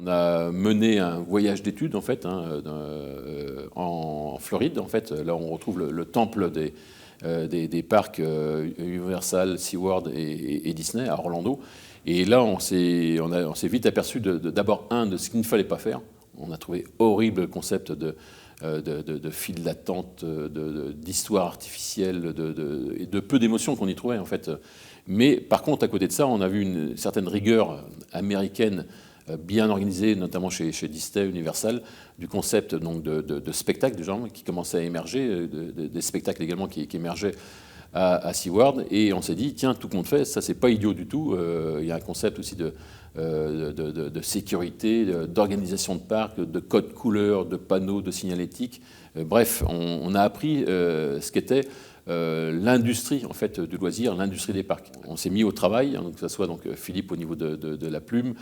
On a mené un voyage d'études en fait en Floride. En fait, là on retrouve le temple des parcs Universal, SeaWorld et Disney à Orlando. Et là on s'est vite aperçu d'abord de ce qu'il ne fallait pas faire. On a trouvé horrible le concept de file d'attente, d'histoire artificielle, et de peu d'émotions qu'on y trouvait en fait. Mais par contre, à côté de ça, on a vu une certaine rigueur américaine bien organisée, notamment chez Disney, Universal, du concept donc, de spectacle, déjà, qui commençait à émerger, des spectacles également qui émergeaient à SeaWorld. Et on s'est dit, tiens, tout compte fait, ça, c'est pas idiot du tout. Il y a un concept aussi de sécurité, d'organisation de parc, de code couleur, de panneaux, de signalétique. Bref, on a appris ce qu'était l'industrie en fait, du loisir, l'industrie des parcs. On s'est mis au travail, que ce soit donc, Philippe au niveau de la plume,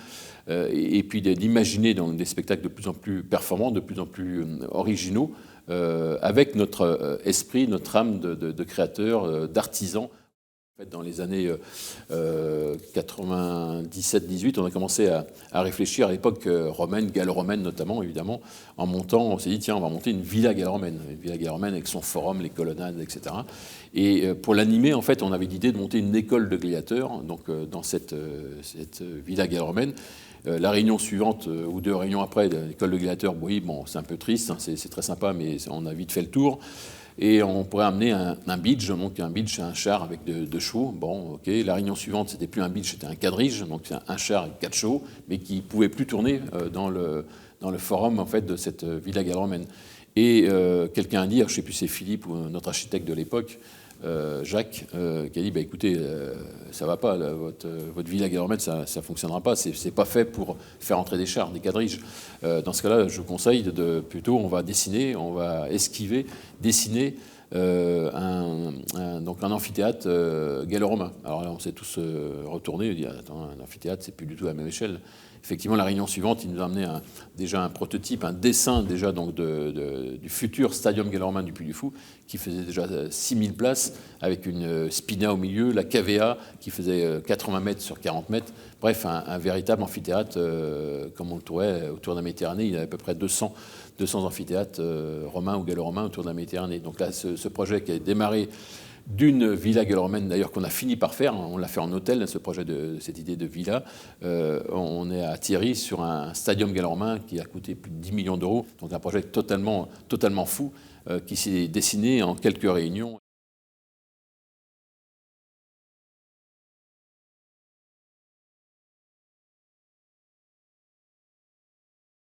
et puis d'imaginer des spectacles de plus en plus performants, de plus en plus originaux, avec notre esprit, notre âme de créateur, d'artisan. En fait, dans les années 97-18, on a commencé à réfléchir à l'époque romaine, gallo-romaine notamment, évidemment. En montant, on s'est dit, tiens, on va monter une villa gallo-romaine avec son forum, les colonnades, etc. Et pour l'animer, en fait, on avait l'idée de monter une école de gladiateurs, donc dans cette villa gallo-romaine. La réunion suivante, ou 2 réunions après, l'école de gladiateurs, oui, bon, c'est un peu triste, hein, c'est très sympa, mais on a vite fait le tour. Et on pourrait amener un beach, donc un beach, c'est un char avec 2 chevaux. Bon, ok. La réunion suivante, c'était plus un beach, c'était un quadrige, donc c'est un char avec 4 chevaux, mais qui pouvait plus tourner dans le forum en fait de cette villa gallo-romaine. Et quelqu'un a dit, je ne sais plus, c'est Philippe ou notre architecte de l'époque, Jacques, qui a dit, écoutez, ça va pas, là, votre villa gallo-romaine, ça ne fonctionnera pas, c'est pas fait pour faire entrer des chars, des quadriges. Dans ce cas-là, je vous conseille plutôt, on va dessiner, on va dessiner donc un amphithéâtre gallo-romain. Alors là, on s'est tous retournés, on dit, attends, un amphithéâtre, c'est plus du tout à la même échelle. Effectivement, la réunion suivante, il nous a amené déjà un prototype, un dessin déjà donc du futur stadium gallo-romain du Puy du Fou, qui faisait déjà 6000 places, avec une spina au milieu, la cavea qui faisait 80 mètres sur 40 mètres. Bref, un véritable amphithéâtre, comme on le trouvait autour de la Méditerranée. Il y avait à peu près 200 amphithéâtres romains ou gallo-romains autour de la Méditerranée. Donc là, ce projet qui a démarré d'une villa gallo-romaine, d'ailleurs, qu'on a fini par faire, on l'a fait en hôtel, cette idée de villa. On est atterri sur un stadium gallo-romain qui a coûté plus de 10 millions d'euros, donc un projet totalement fou, qui s'est dessiné en quelques réunions.